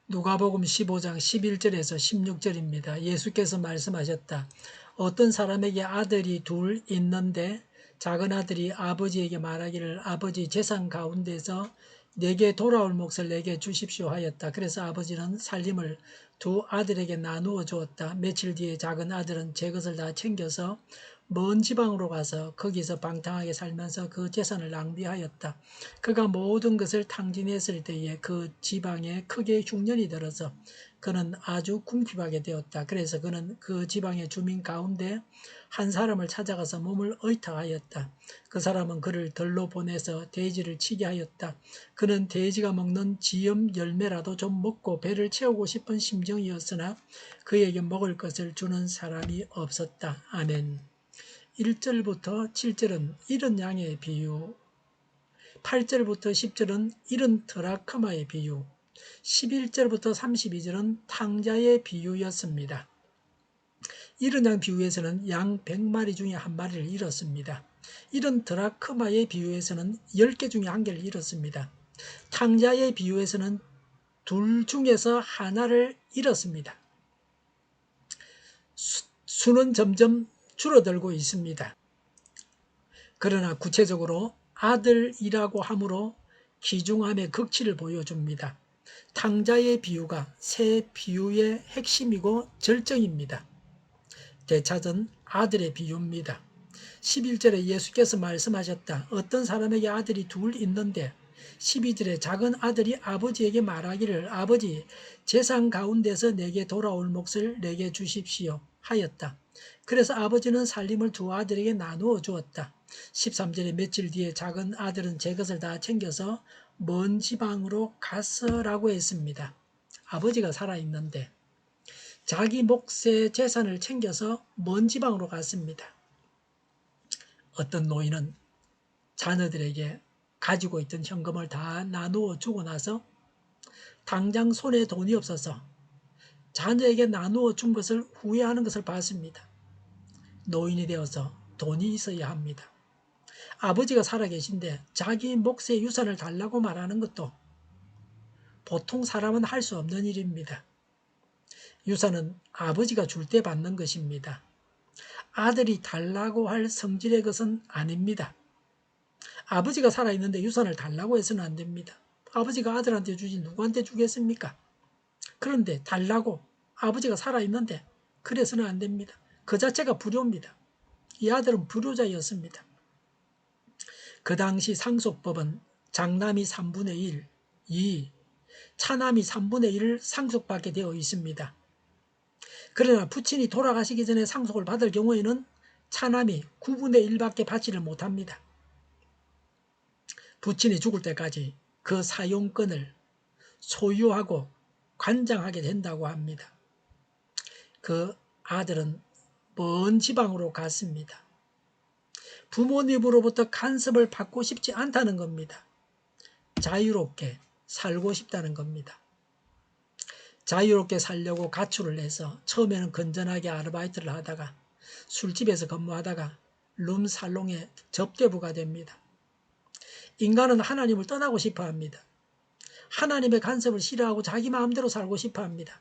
누가복음 15장 11절에서 16절입니다. 예수께서 말씀하셨다. 어떤 사람에게 아들이 둘 있는데 작은 아들이 아버지에게 말하기를 아버지 재산 가운데서 내게 돌아올 몫을 내게 주십시오 하였다. 그래서 아버지는 살림을 두 아들에게 나누어 주었다. 며칠 뒤에 작은 아들은 제 것을 다 챙겨서 먼 지방으로 가서 거기서 방탕하게 살면서 그 재산을 낭비하였다. 그가 모든 것을 탕진했을 때에 그 지방에 크게 흉년이 들어서 그는 아주 궁핍하게 되었다. 그래서 그는 그 지방의 주민 가운데 한 사람을 찾아가서 몸을 의탁하였다. 그 사람은 그를 들로 보내서 돼지를 치게 하였다. 그는 돼지가 먹는 지염 열매라도 좀 먹고 배를 채우고 싶은 심정이었으나 그에게 먹을 것을 주는 사람이 없었다. 아멘. 1절부터 7절은 이른 양의 비유, 8절부터 10절은 이른 드라크마의 비유, 11절부터 32절은 탕자의 비유였습니다. 이른 양 비유에서는 양 100마리 중에 한 마리를 잃었습니다. 이른 드라크마의 비유에서는 10개 중에 한 개를 잃었습니다. 탕자의 비유에서는 둘 중에서 하나를 잃었습니다. 수는 점점 줄어들고 있습니다. 그러나 구체적으로 아들이라고 함으로 귀중함의 극치를 보여줍니다. 탕자의 비유가 세 비유의 핵심이고 절정입니다. 대차전 아들의 비유입니다. 11절에 예수께서 말씀하셨다. 어떤 사람에게 아들이 둘 있는데 12절에 작은 아들이 아버지에게 말하기를 아버지 재산 가운데서 내게 돌아올 몫을 내게 주십시오 하였다. 그래서 아버지는 살림을 두 아들에게 나누어 주었다. 13절에 며칠 뒤에 작은 아들은 제 것을 다 챙겨서 먼 지방으로 갔어라고 했습니다. 아버지가 살아있는데 자기 몫의 재산을 챙겨서 먼 지방으로 갔습니다. 어떤 노인은 자녀들에게 가지고 있던 현금을 다 나누어 주고 나서 당장 손에 돈이 없어서 자녀에게 나누어 준 것을 후회하는 것을 봤습니다. 노인이 되어서 돈이 있어야 합니다. 아버지가 살아계신데 자기 몫의 유산을 달라고 말하는 것도 보통 사람은 할 수 없는 일입니다. 유산은 아버지가 줄 때 받는 것입니다. 아들이 달라고 할 성질의 것은 아닙니다. 아버지가 살아있는데 유산을 달라고 해서는 안 됩니다. 아버지가 아들한테 주지 누구한테 주겠습니까? 그런데 달라고 아버지가 살아있는데 그래서는 안 됩니다. 그 자체가 불효입니다. 이 아들은 불효자였습니다. 그 당시 상속법은 장남이 3분의 1, 2, 차남이 3분의 1을 상속받게 되어 있습니다. 그러나 부친이 돌아가시기 전에 상속을 받을 경우에는 차남이 9분의 1밖에 받지를 못합니다. 부친이 죽을 때까지 그 사용권을 소유하고 관장하게 된다고 합니다. 그 아들은 먼 지방으로 갔습니다. 부모님으로부터 간섭을 받고 싶지 않다는 겁니다. 자유롭게 살고 싶다는 겁니다. 자유롭게 살려고 가출을 해서 처음에는 건전하게 아르바이트를 하다가 술집에서 근무하다가 룸살롱의 접대부가 됩니다. 인간은 하나님을 떠나고 싶어 합니다. 하나님의 간섭을 싫어하고 자기 마음대로 살고 싶어 합니다.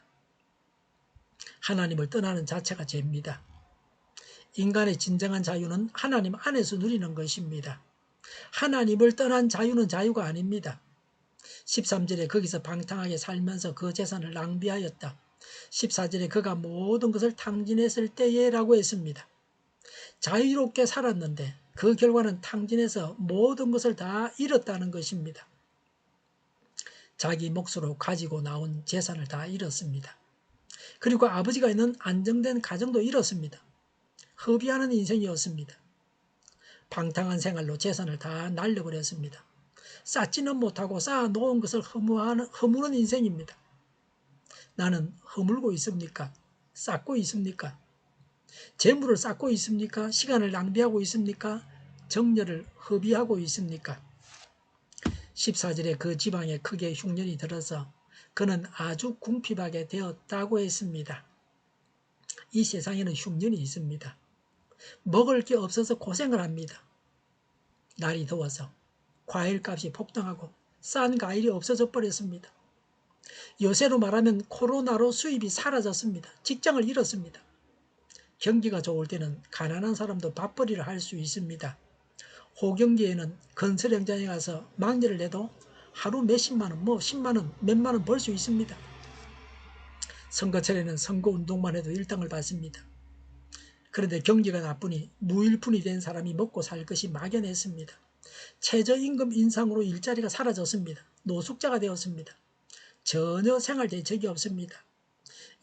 하나님을 떠나는 자체가 죄입니다. 인간의 진정한 자유는 하나님 안에서 누리는 것입니다. 하나님을 떠난 자유는 자유가 아닙니다. 13절에 거기서 방탕하게 살면서 그 재산을 낭비하였다. 14절에 그가 모든 것을 탕진했을 때에 라고 했습니다. 자유롭게 살았는데 그 결과는 탕진해서 모든 것을 다 잃었다는 것입니다. 자기 몫으로 가지고 나온 재산을 다 잃었습니다. 그리고 아버지가 있는 안정된 가정도 잃었습니다. 허비하는 인생이었습니다. 방탕한 생활로 재산을 다 날려버렸습니다. 쌓지는 못하고 쌓아놓은 것을 허무는 인생입니다. 나는 허물고 있습니까? 쌓고 있습니까? 재물을 쌓고 있습니까? 시간을 낭비하고 있습니까? 정열을 허비하고 있습니까? 14절에 그 지방에 크게 흉년이 들어서 그는 아주 궁핍하게 되었다고 했습니다. 이 세상에는 흉년이 있습니다. 먹을 게 없어서 고생을 합니다. 날이 더워서 과일값이 폭등하고 싼 과일이 없어져 버렸습니다. 요새로 말하면 코로나로 수입이 사라졌습니다. 직장을 잃었습니다. 경기가 좋을 때는 가난한 사람도 밥벌이를 할 수 있습니다. 호경기에는 건설 현장에 가서 막일을 내도 하루 몇십만 원, 10만 원, 몇만 원 벌 수 있습니다. 선거철에는 선거운동만 해도 일당을 받습니다. 그런데 경기가 나쁘니 무일푼이 된 사람이 먹고 살 것이 막연했습니다. 최저임금 인상으로 일자리가 사라졌습니다. 노숙자가 되었습니다. 전혀 생활 대책이 없습니다.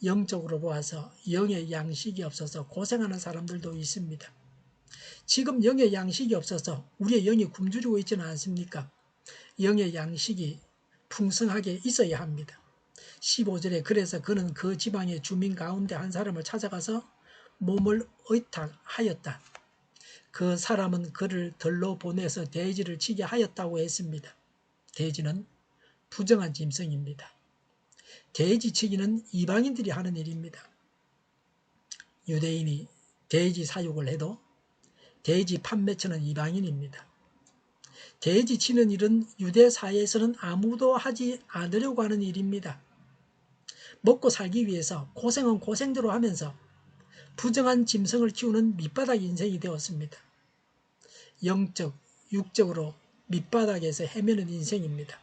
영적으로 보아서 영의 양식이 없어서 고생하는 사람들도 있습니다. 지금 영의 양식이 없어서 우리의 영이 굶주리고 있지는 않습니까? 영의 양식이 풍성하게 있어야 합니다. 15절에 그래서 그는 그 지방의 주민 가운데 한 사람을 찾아가서 몸을 의탁하였다. 그 사람은 그를 들로 보내서 돼지를 치게 하였다고 했습니다. 돼지는 부정한 짐승입니다. 돼지 치기는 이방인들이 하는 일입니다. 유대인이 돼지 사육을 해도 돼지 판매처는 이방인입니다. 돼지 치는 일은 유대 사회에서는 아무도 하지 않으려고 하는 일입니다. 먹고 살기 위해서 고생은 고생대로 하면서 부정한 짐승을 키우는 밑바닥 인생이 되었습니다. 영적, 육적으로 밑바닥에서 헤매는 인생입니다.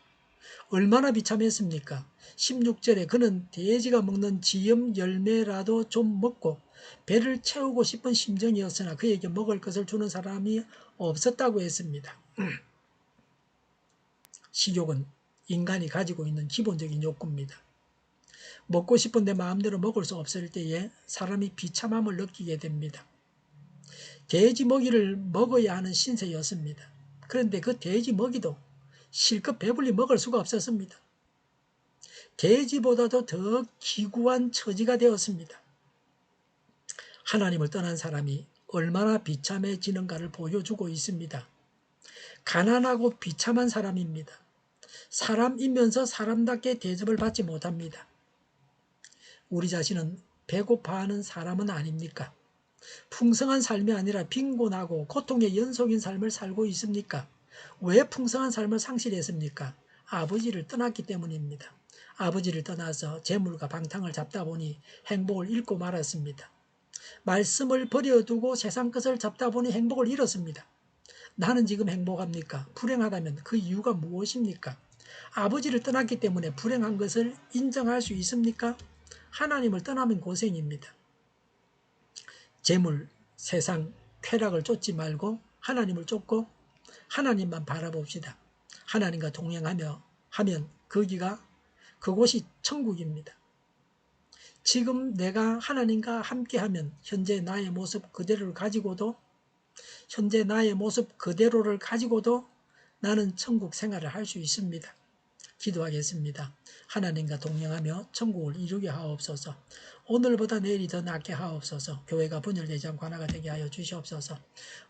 얼마나 비참했습니까? 16절에 그는 돼지가 먹는 지염 열매라도 좀 먹고 배를 채우고 싶은 심정이었으나 그에게 먹을 것을 주는 사람이 없었다고 했습니다. 식욕은 인간이 가지고 있는 기본적인 욕구입니다. 먹고 싶은데 마음대로 먹을 수 없을 때에 사람이 비참함을 느끼게 됩니다. 돼지 먹이를 먹어야 하는 신세였습니다. 그런데 그 돼지 먹이도 실컷 배불리 먹을 수가 없었습니다. 돼지보다도 더 기구한 처지가 되었습니다. 하나님을 떠난 사람이 얼마나 비참해지는가를 보여주고 있습니다. 가난하고 비참한 사람입니다. 사람이면서 사람답게 대접을 받지 못합니다. 우리 자신은 배고파하는 사람은 아닙니까? 풍성한 삶이 아니라 빈곤하고 고통의 연속인 삶을 살고 있습니까? 왜 풍성한 삶을 상실했습니까? 아버지를 떠났기 때문입니다. 아버지를 떠나서 재물과 방탕을 잡다 보니 행복을 잃고 말았습니다. 말씀을 버려두고 세상 것을 잡다 보니 행복을 잃었습니다. 나는 지금 행복합니까? 불행하다면 그 이유가 무엇입니까? 아버지를 떠났기 때문에 불행한 것을 인정할 수 있습니까? 하나님을 떠나면 고생입니다. 재물, 세상, 쾌락을 쫓지 말고 하나님을 쫓고 하나님만 바라봅시다. 하나님과 동행하며 하면 그곳이 천국입니다. 지금 내가 하나님과 함께하면 현재 나의 모습 그대로를 가지고도 나는 천국 생활을 할 수 있습니다. 기도하겠습니다. 하나님과 동행하며 천국을 이루게 하옵소서. 오늘보다 내일이 더 낫게 하옵소서. 교회가 분열되지 않고 하나가 되게 하여 주시옵소서.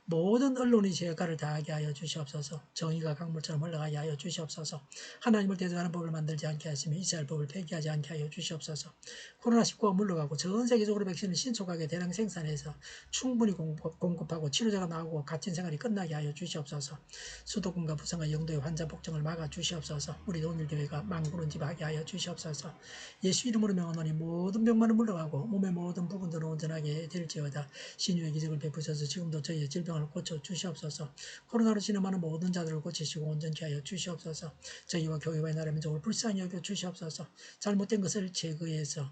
모든 언론이 죄가를 다하게 하여 주시옵소서. 정의가 강물처럼 흘러가게 하여 주시옵소서. 하나님을 대적하는 법을 만들지 않게 하시며 이스라엘 법을 폐기하지 않게 하여 주시옵소서. 코로나19가 물러가고 전 세계적으로 백신을 신속하게 대량 생산해서 충분히 공급하고 치료자가 나오고 갇힌 생활이 끝나게 하여 주시옵소서. 수도권과 부산과 영도의 환자 복종을 막아 주시옵소서. 우리 오늘교회가 망구름집하게 하여 주시옵소서. 예수 이름으로 명하노니 모든 병만은 물러가고 몸의 모든 부분들은 온전하게 될지어다. 신유의 기적을 베푸셔서 지금도 저희의 질병을 고쳐 주시옵소서. 코로나로 진행하는 모든 자들을 고치시고 온전케 하여 주시옵소서. 저희와 교회와의 나라 민족을 불쌍히 여겨 주시옵소서. 잘못된 것을 제거해서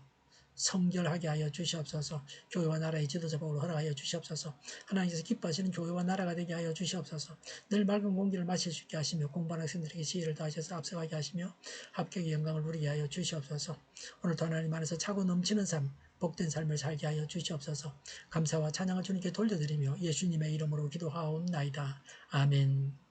성결하게 하여 주시옵소서. 교회와 나라의 지도자 법을 허락하여 주시옵소서. 하나님께서 기뻐하시는 교회와 나라가 되게 하여 주시옵소서. 늘 맑은 공기를 마실 수 있게 하시며 공부하는 학생들에게 지혜를 더하셔서 앞서가게 하시며 합격의 영광을 누리게 하여 주시옵소서. 오늘도 하나님 안에서 차고 넘치는 삶, 복된 삶을 살게 하여 주시옵소서. 감사와 찬양을 주님께 돌려드리며 예수님의 이름으로 기도하옵나이다. 아멘.